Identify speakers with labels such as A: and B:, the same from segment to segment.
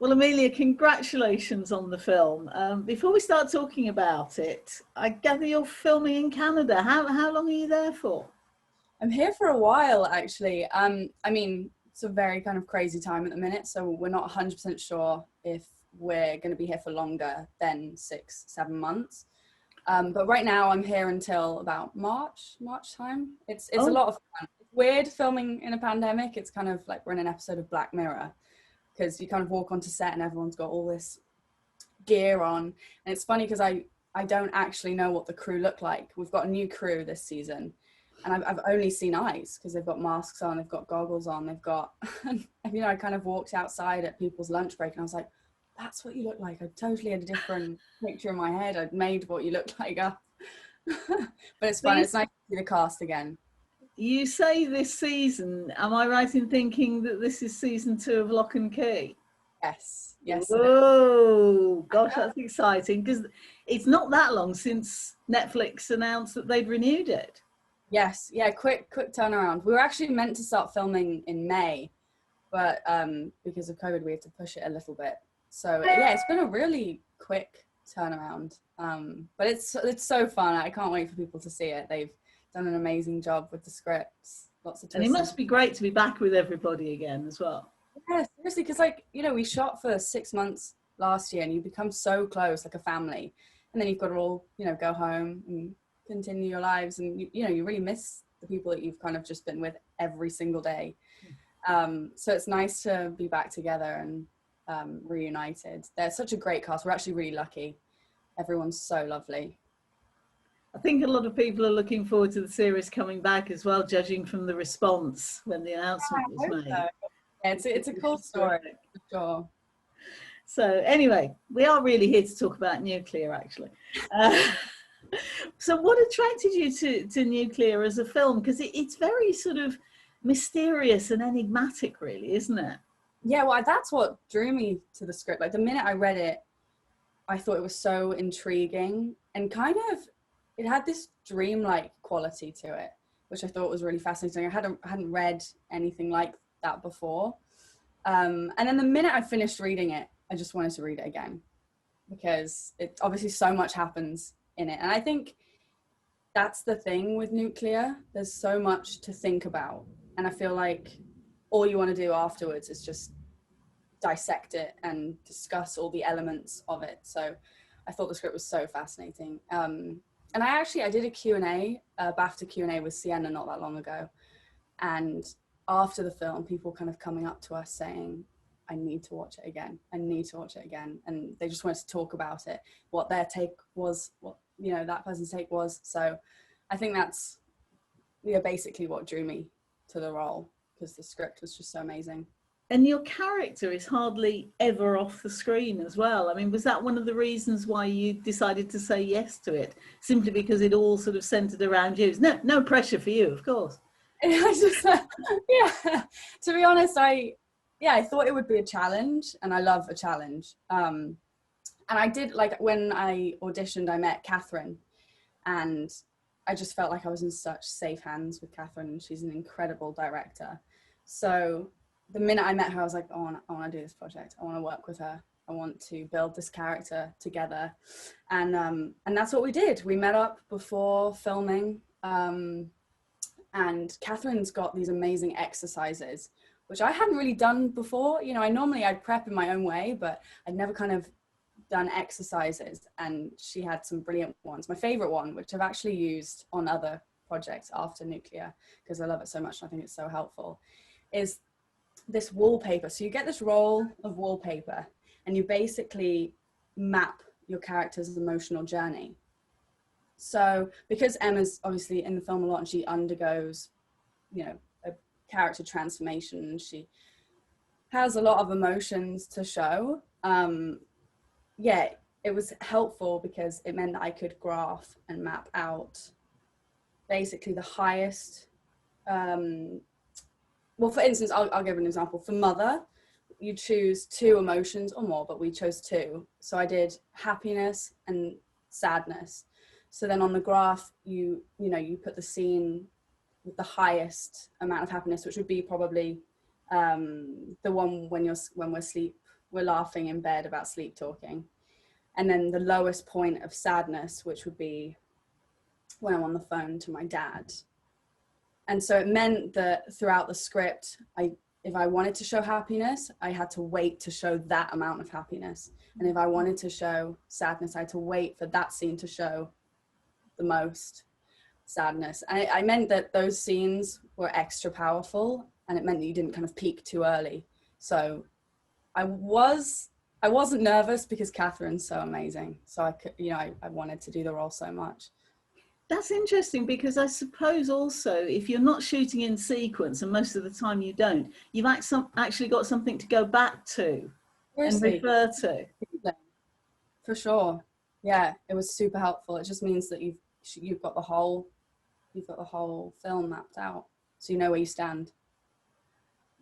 A: Well, Emilia, congratulations on the film. Before we start talking about it, I gather you're filming in Canada. How long are you there for?
B: I'm here for a while, actually. I mean, it's a very kind of crazy time at the minute, so we're not 100% sure if we're going to be here for longer than 6-7 months. But right now I'm here until about March time. It's a lot of fun. It's weird filming in a pandemic. It's kind of like we're in an episode of Black Mirror, because you kind of walk onto set and everyone's got all this gear on. And it's funny because I don't actually know what the crew look like. We've got a new crew this season, and I've only seen eyes because they've got masks on, they've got goggles on, they've got, you know, I kind of walked outside at people's lunch break and I was like, that's what you look like. I totally had a different picture in my head. I'd made what you look like up. But it's fun. It's nice to see the cast again.
A: You say this season, am I right in thinking that this is season 2 of Locke and Key?
B: Yes.
A: Whoa, gosh, that's exciting, because it's not that long since Netflix announced that they'd renewed it.
B: Yes, yeah, quick turnaround. We were actually meant to start filming in May, but because of COVID, we had to push it a little bit. So yeah, it's been a really quick turnaround. But it's so fun. I can't wait for people to see it. They've done an amazing job with the scripts. Lots of twists.
A: And it must be great to be back with everybody again as well.
B: Yeah, seriously, because like, you know, we shot for 6 months last year and you become so close, like a family. And then you've got to all, you know, go home and continue your lives. And, you know, you really miss the people that you've kind of just been with every single day. So it's nice to be back together and reunited. They're such a great cast. We're actually really lucky. Everyone's so lovely.
A: I think a lot of people are looking forward to the series coming back as well, judging from the response when the announcement was made.
B: So. Yeah, it's a cool story, for sure.
A: So anyway, we are really here to talk about nuclear, actually. So what attracted you to nuclear as a film? Because it's very sort of mysterious and enigmatic, really, isn't it?
B: Yeah, well, that's what drew me to the script. Like the minute I read it, I thought it was so intriguing and kind of, it had this dreamlike quality to it, which I thought was really fascinating. I hadn't read anything like that before. And then the minute I finished reading it, I just wanted to read it again because it obviously so much happens in it. And I think that's the thing with nuclear. There's so much to think about. And I feel like all you want to do afterwards is just dissect it and discuss all the elements of it. So I thought the script was so fascinating. And I did a Q&A, BAFTA Q&A with Sienna not that long ago. And after the film, people kind of coming up to us saying, I need to watch it again. I need to watch it again. And they just wanted to talk about it, what their take was, what, you know, that person's take was. So I think that's, you know, basically what drew me to the role, because the script was just so amazing.
A: And your character is hardly ever off the screen as well. I mean, was that one of the reasons why you decided to say yes to it? Simply because it all sort of centered around you? No pressure for you, of course.
B: I just, yeah, to be honest, I thought it would be a challenge, and I love a challenge. And I did, like, when I auditioned, I met Catherine, and I just felt like I was in such safe hands with Catherine. She's an incredible director. So the minute I met her, I was like, oh, I want to do this project. I want to work with her. I want to build this character together. And that's what we did. We met up before filming. And Catherine's got these amazing exercises, which I hadn't really done before. You know, I'd prep in my own way, but I'd never kind of done exercises. And she had some brilliant ones. My favorite one, which I've actually used on other projects after nuclear, because I love it so much and I think it's so helpful, is this wallpaper. So you get this roll of wallpaper and you basically map your character's emotional journey. So because Emma's obviously in the film a lot and she undergoes, you know, a character transformation, she has a lot of emotions to show. Yeah, it was helpful because it meant that I could graph and map out basically the highest, well, for instance, I'll give an example. For mother, you choose 2 emotions or more, but we chose 2. So I did happiness and sadness. So then on the graph, you put the scene with the highest amount of happiness, which would be probably the one when we're asleep we're laughing in bed about sleep talking. And then the lowest point of sadness, which would be when I'm on the phone to my dad. And so it meant that throughout the script, if I wanted to show happiness, I had to wait to show that amount of happiness. And if I wanted to show sadness, I had to wait for that scene to show the most sadness. And I meant that those scenes were extra powerful, and it meant that you didn't kind of peak too early. So I wasn't nervous because Catherine's so amazing. So I wanted to do the role so much.
A: That's interesting, because I suppose also if you're not shooting in sequence, and most of the time you don't, you've actually got something to go back to and refer to.
B: For sure. Yeah, it was super helpful. It just means that you've got the whole film mapped out, so you know where you stand.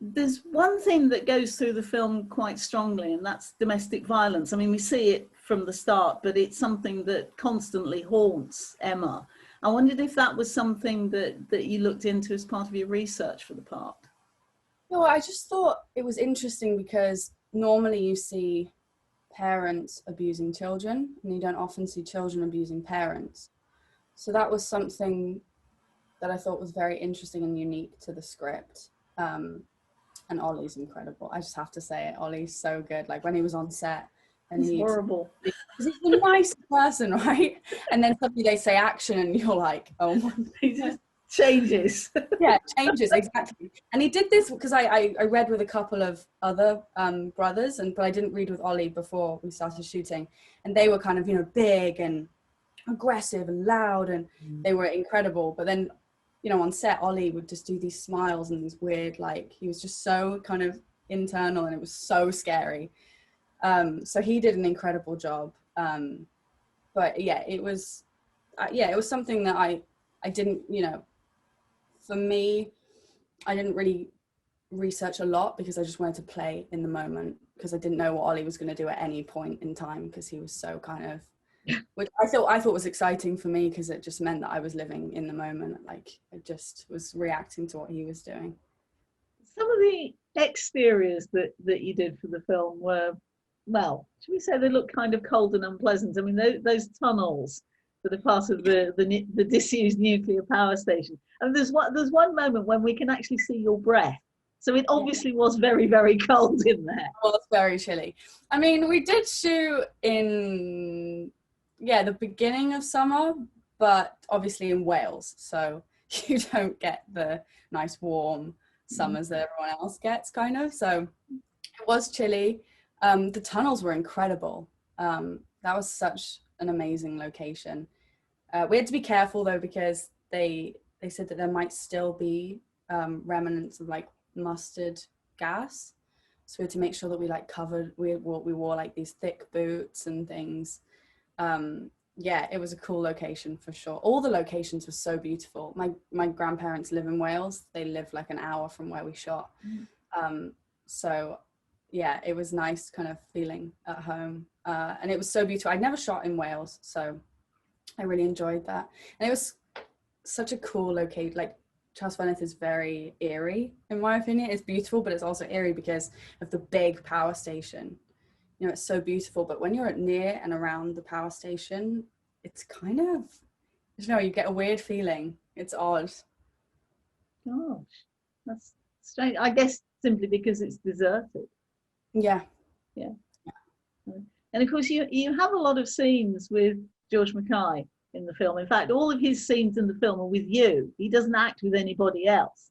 A: There's one thing that goes through the film quite strongly, and that's domestic violence. I mean, we see it from the start, but it's something that constantly haunts Emma. I wondered if that was something that you looked into as part of your research for the part.
B: No, I just thought it was interesting because normally you see parents abusing children, and you don't often see children abusing parents. So that was something that I thought was very interesting and unique to the script. And Ollie's incredible. I just have to say it. Ollie's so good. Like when he was on set, and
A: he's horrible.
B: He's the nicest person, right? And then suddenly they say action, and you're like, oh my God.
A: He just changes.
B: Yeah, changes, exactly. And he did this because I read with a couple of other brothers, but I didn't read with Ollie before we started shooting. And they were kind of, big and aggressive and loud, and they were incredible. But then, on set, Ollie would just do these smiles and these weird, like, he was just so kind of internal, and it was so scary. So he did an incredible job. But yeah, it was something that I didn't, for me, I didn't really research a lot because I just wanted to play in the moment, because I didn't know what Ollie was going to do at any point in time, because he was so kind of, which I thought was exciting for me, because it just meant that I was living in the moment. Like I just was reacting to what he was doing.
A: Some of the exteriors that you did for the film were, well, should we say they look kind of cold and unpleasant? I mean, those tunnels that are part of the disused nuclear power station. And there's one moment when we can actually see your breath. So it obviously was very, very cold in there.
B: It was very chilly. I mean, we did shoot in, the beginning of summer, but obviously in Wales. So you don't get the nice warm summers that everyone else gets, kind of. So it was chilly. The tunnels were incredible. That was such an amazing location. We had to be careful though, because they said that there might still be remnants of like mustard gas, so we had to make sure that we wore like these thick boots and things. It was a cool location for sure. All the locations were so beautiful. My grandparents live in Wales. They live like an hour from where we shot. So yeah, it was nice kind of feeling at home. And it was so beautiful. I'd never shot in Wales, so I really enjoyed that. And it was such a cool location. Like Trallsfynydd is very eerie, in my opinion. It's beautiful, but it's also eerie because of the big power station. It's so beautiful, but when you're near and around the power station, it's kind of, you get a weird feeling. It's odd.
A: Gosh, that's strange. I guess simply because it's deserted.
B: Yeah.
A: And of course, you have a lot of scenes with George MacKay in the film. In fact, all of his scenes in the film are with you. He doesn't act with anybody else.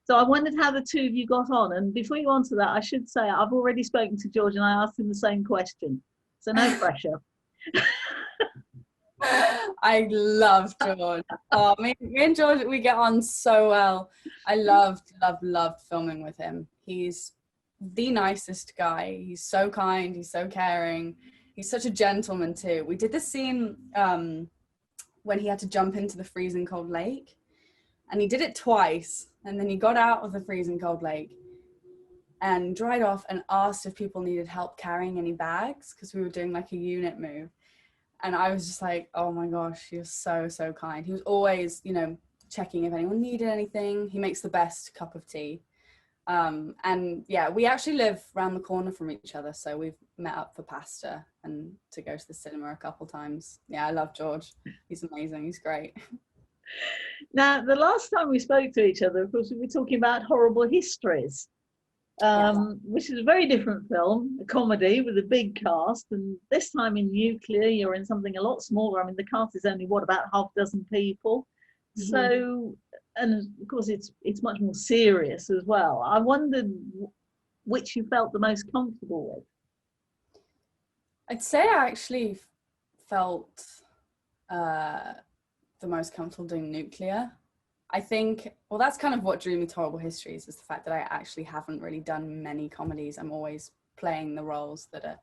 A: So I wondered how the two of you got on. And before you answer that, I should say I've already spoken to George and I asked him the same question. So no pressure.
B: I love George. Oh, me and George, we get on so well. I loved filming with him. He's the nicest guy. He's so kind. He's so caring. He's such a gentleman too. We did this scene when he had to jump into the freezing cold lake, and he did it twice. And then he got out of the freezing cold lake and dried off and asked if people needed help carrying any bags, because we were doing like a unit move. And I was just like, oh my gosh, he was so, so kind. He was always, checking if anyone needed anything. He makes the best cup of tea. And yeah, we actually live around the corner from each other, so we've met up for pasta and to go to the cinema a couple times. Yeah, I love George. He's amazing. He's great.
A: Now, the last time we spoke to each other, of course, we were talking about Horrible Histories, which is a very different film, a comedy with a big cast. And this time in Nuclear, you're in something a lot smaller. I mean, the cast is only, what, about half a dozen people? Mm-hmm. So, and of course, it's much more serious as well. I wondered which you felt the most comfortable with.
B: I'd say I actually felt the most comfortable doing Nuclear. I think, well, that's kind of what drew me to Horrible Histories, is the fact that I actually haven't really done many comedies. I'm always playing the roles that are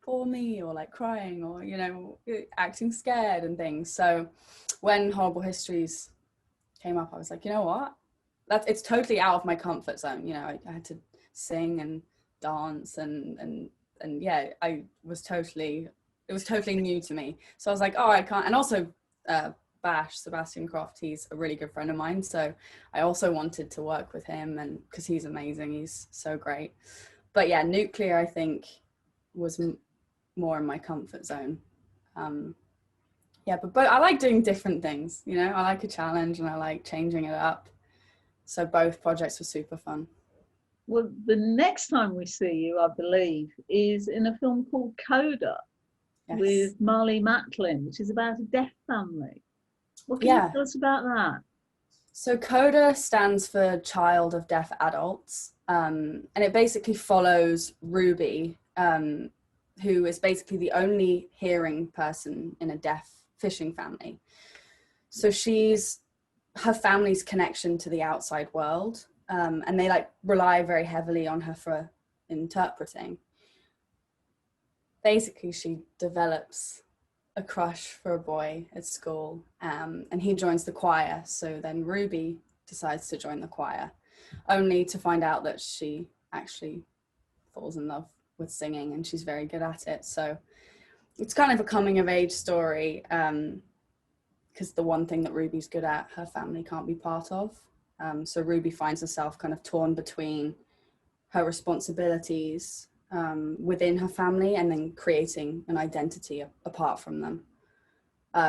B: for me, or like crying, or, you know, acting scared and things. So when Horrible Histories came up, I was like, you know what? It's totally out of my comfort zone. You know, I had to sing and dance and yeah, it was totally new to me. So I was like, oh, I can't. And also, Sebastian Croft, he's a really good friend of mine, so I also wanted to work with him, and because he's amazing, he's so great. But yeah, Nuclear, I think, was more in my comfort zone. Yeah, but I like doing different things, you know. I like a challenge and I like changing it up, so both projects were super fun.
A: Well, the next time we see you, I believe, is in a film called Coda. Yes. With Marley Matlin, which is about a deaf family. What can you tell us about that?
B: So Coda stands for Child of Deaf Adults, and it basically follows Ruby, who is basically the only hearing person in a deaf fishing family. So her family's connection to the outside world, and they like rely very heavily on her for interpreting. Basically, she develops a crush for a boy at school, and he joins the choir. So then Ruby decides to join the choir, only to find out that she actually falls in love with singing, and she's very good at it. So it's kind of a coming of age story, because the one thing that Ruby's good at, her family can't be part of. So Ruby finds herself kind of torn between her responsibilities within her family, and then creating an identity apart from them.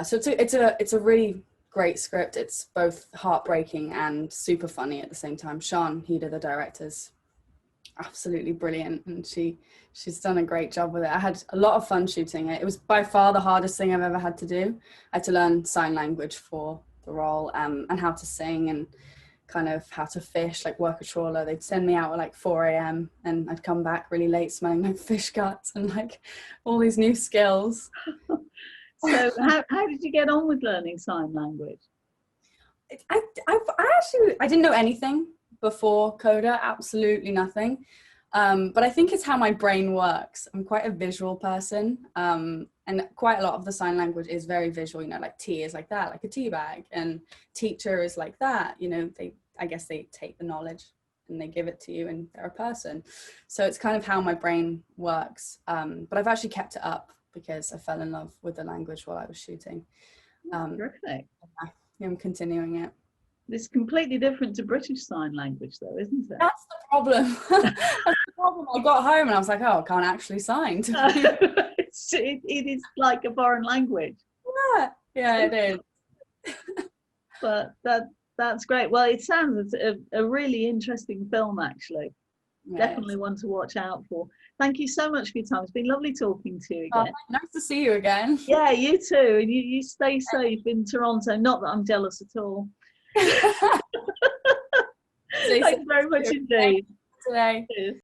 B: So it's a really great script. It's both heartbreaking and super funny at the same time. Sian Heder, the director's absolutely brilliant, and she's done a great job with it. I had a lot of fun shooting it. It was by far the hardest thing I've ever had to do. I had to learn sign language for the role, and how to sing, and kind of how to fish, like work a trawler. They'd send me out at like 4 a.m. and I'd come back really late smelling like fish guts and like all these new skills.
A: So how did you get on with learning sign language?
B: I didn't know anything before Coda, absolutely nothing. But I think it's how my brain works. I'm quite a visual person, and quite a lot of the sign language is very visual, you know, like tea is like that, like a tea bag, and teacher is like that, you know, I guess they take the knowledge and they give it to you, and they're a person. So it's kind of how my brain works. But I've actually kept it up because I fell in love with the language while I was shooting.
A: Terrific.
B: Yeah, I'm continuing it.
A: It's completely different to British Sign Language, though, isn't it?
B: That's the problem. That's the problem. I got home and I was like, oh, I can't actually sign.
A: It is like a foreign language.
B: Yeah, it is.
A: But that's great. Well, it sounds a really interesting film, actually. Yeah, definitely one to watch out for. Thank you so much for your time. It's been lovely talking to you again.
B: Nice to see you again.
A: Yeah, you too. And you stay safe in Toronto. Not that I'm jealous at all. Thanks very much indeed.
B: Today.
A: Cheers.